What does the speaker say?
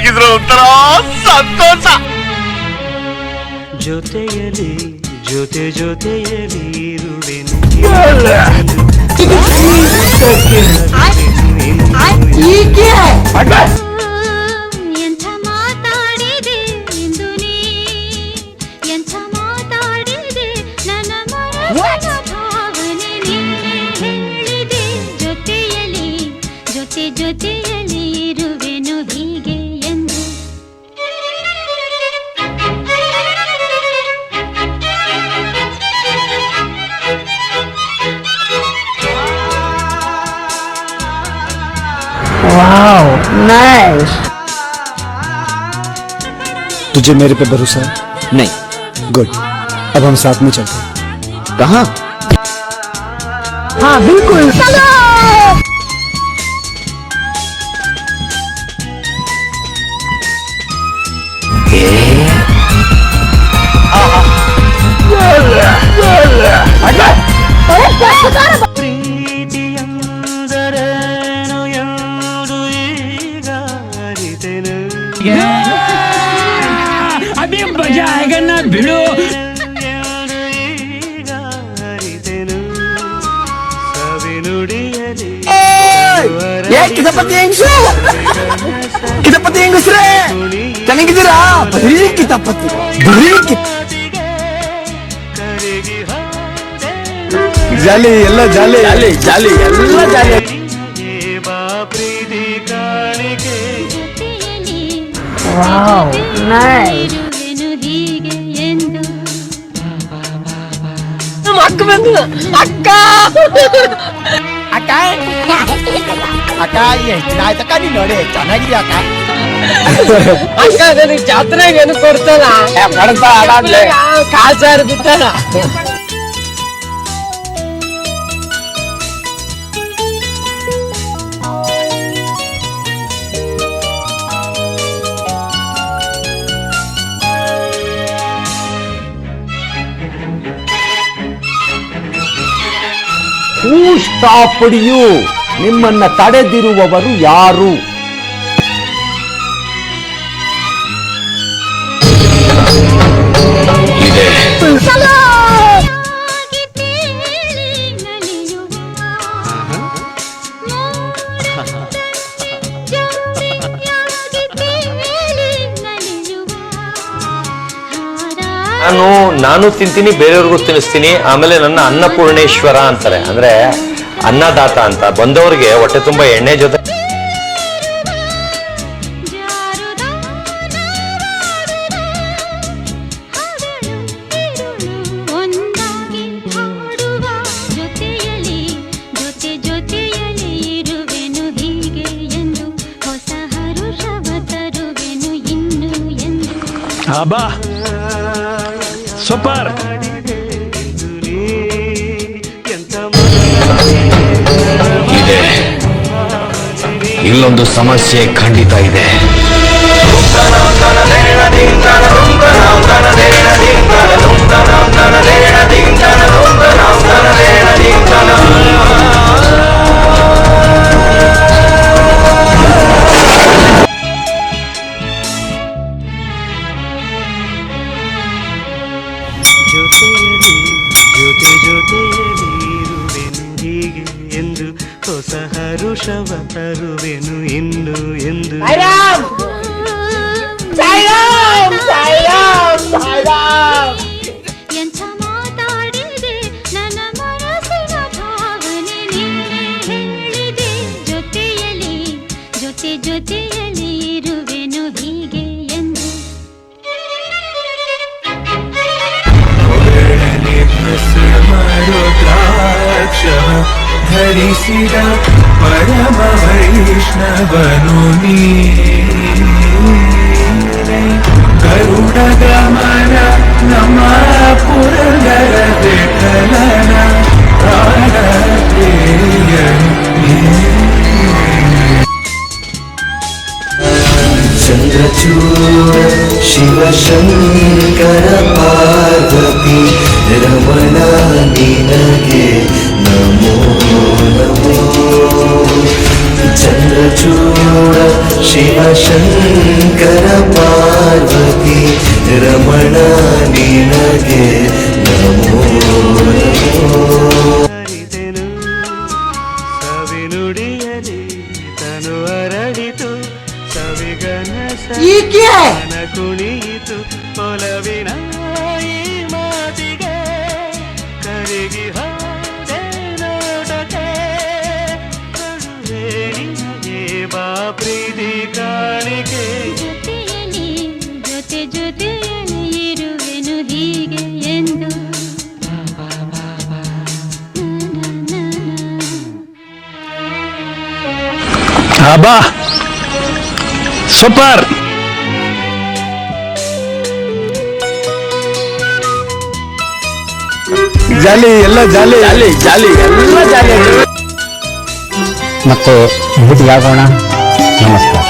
ಸಿಕ್ಕಿದ್ರು ಒಂಥರ ಸಂತೋಷ. ಜೊತೆಯಲಿ ಜೊತೆ ಜೊತೆಯಲಿ ಇರುವೆನು. ಎಂಥ ಮಾತಾಡಿದೆ ಇಂದು ನೀ, ಎಂಥ ಮಾತಾಡಿದೆ ನನ್ನ ಮನಸ್ಸಿನ ಭಾವನೆ ನೀನೇ ಹೇಳಿದೆ. ಜೊತೆಯಲಿ ಜೊತೆ ಜೊತೆಯಲಿ ಇರುವೆನು ಹೀಗೆ ಎಂದು. Wow nice. तुझे मेरे पे भरोसा है? नहीं। गुड, अब हम साथ में चलते हैं। कहाँ? हाँ बिल्कुल चलो। ಪ್ರೀತಿಯಂದರೇನು ಎಂದು ಈಗ ಅರಿತೆನು. अभी मजा आएगा ना भिड़ो. ಎಂದು ಈಗ ಅರಿತೆನು. ಸವಿನುಡಿಯಲಿ ಕಿತಪತಿ ಹೆಂಗಸ್ರೆ ಚೆನ್ನಾಗಿದ್ದೀರಾ? ಬರೀ ಕಿತಪತಿ ಬರೀ ಜಾಲಿ ಎಲ್ಲ ಜಾಲಿ ಜಾಲಿ ಜಾಲಿ ಎಲ್ಲ ಜಾಲಿ. ಪ್ರೀತಿ ಕಾಣಿಕೆ ವಾವ್ ನೈಸ್. ಇರುವೆನು ಹೀಗೆ ಎಂದು. ಅಕ್ಕ ಬಂದು ಅಕ್ಕ ಅಕ್ಕ ಅಕ್ಕ ಎಷ್ಟು ದಿನ ಆಯ್ತಕ್ಕ ನೀನ್ ನೋಡಿ ಚೆನ್ನಾಗಿದ್ಯಾ ಅಕ್ಕ? ಅಕ್ಕ ನನಗೆ ಜಾತ್ರೆಗೆ ಏನು ಕೊಡ್ತಲ್ಲ ಕಾಲ್ ಸಾರು ಬಿಟ್ಟಲ್ಲ. ಹೂ ಸ್ಟಾಪ್ಡ್ ಯು? ನಿಮ್ಮನ್ನ ತಡೆದಿರುವವರು ಯಾರು? ನಾನು ತಿಂತೀನಿ, ಬೇರೆಯವ್ರಿಗೂ ತಿನ್ನಿಸ್ತೀನಿ. ಆಮೇಲೆ ನನ್ನ ಅನ್ನಪೂರ್ಣೇಶ್ವರ ಅಂತಾರೆ, ಅಂದ್ರೆ ಅನ್ನದಾತ ಅಂತ. ಬಂದವರಿಗೆ ಹೊಟ್ಟೆ ತುಂಬಾ ಎಣ್ಣೆ ಜೊತೆ ಒಂದಾಗಿ ಹಾಡುವ. ಜೊತೆಯಲಿ ಜೊತೆ ಜೊತೆಯಲಿ ಇರುವೆನು ಹೀಗೆ ಎಂದು. ಹೊಸ ಹರುಷವ ತರುವೆನು ಇನ್ನು ಎಂದು. ಅಬ್ಬಾ ಸೂಪರ್. ಇದೆ, ಇಲ್ಲೊಂದು ಸಮಸ್ಯೆ ಖಂಡಿತ ಇದೆ. ಜೊತೆಯಲಿ ಜೊತೆ ಜೊತೆಯಲಿ ಇರುವೆನು ಹೀಗೆ ಎಂದು. ಹೊಸ ಹರುಷವ ತರುವೆನು ಇನ್ನು ಎಂದು. ಎಂಥ ಮಾತಾಡಿದೆ ನನ್ನ ಮನಸ್ಸಿನ ಭಾವನೆ ನೀನೇ ಹೇಳಿದೆ. ಜೊತೆಯಲಿ ಜೊತೆ ಜೊತೆಯಲಿ ಇರುವೆನು ಹೀಗೆ ಎಂದು. ಧರಿಸಿದ ಪರಮ ವೈಷ್ಣವನು ನೀನೆ. ಗರುಡ ಗಮನ ನಮ ಪುರಂದರ ವಿಠಲನ ಪ್ರಾಣ ಪ್ರಿಯನು ನೀನೆ. ಚಂದ್ರಚೂಡ ಶಿವಶಂಕರ ಪಾರ್ವತಿ ರಮಣ ನಿನಗೆ ನಮೋ ನಮೋ. ಚಂದ್ರಚೂಡ ಶಿವಶಂಕರ ಪಾರ್ವತಿ ರಮಣ ನಿನಗೆ ನಮೋ ಹರಿದೆನು ಸವಿನುಡಿಯಲಿ ತನು ಅರಳಿತು ಸವಿಗನಸ ಮನ ಕುಣಿಯಿತು ಒಲವಿನ ಈ ಮಾತಿಗೆ ಕರಗಿ ಹೋದೆ ನೋಟಕ್ಕೆ ಕಡುವೆ ನಿನಗೆ ಬಾ ಪ್ರೀತಿ ಕಾಣಿಕೆ ಜೊತೆಯಲ್ಲಿ ಜೊತೆಯಲ್ಲಿ ಇರುವೆನು ಹೀಗೆ ಎಂದು ಅಬ್ಬಾ ಸೂಪರ್. ಜಾಲಿ ಎಲ್ಲ ಜಾಲಿ ಜಾಲಿ ಜಾಲಿ ಎಲ್ಲ ಜಾಲಿ ಮತ್ತೆ ಭೇಟಿಯಾಗೋಣ. ನಮಸ್ಕಾರ.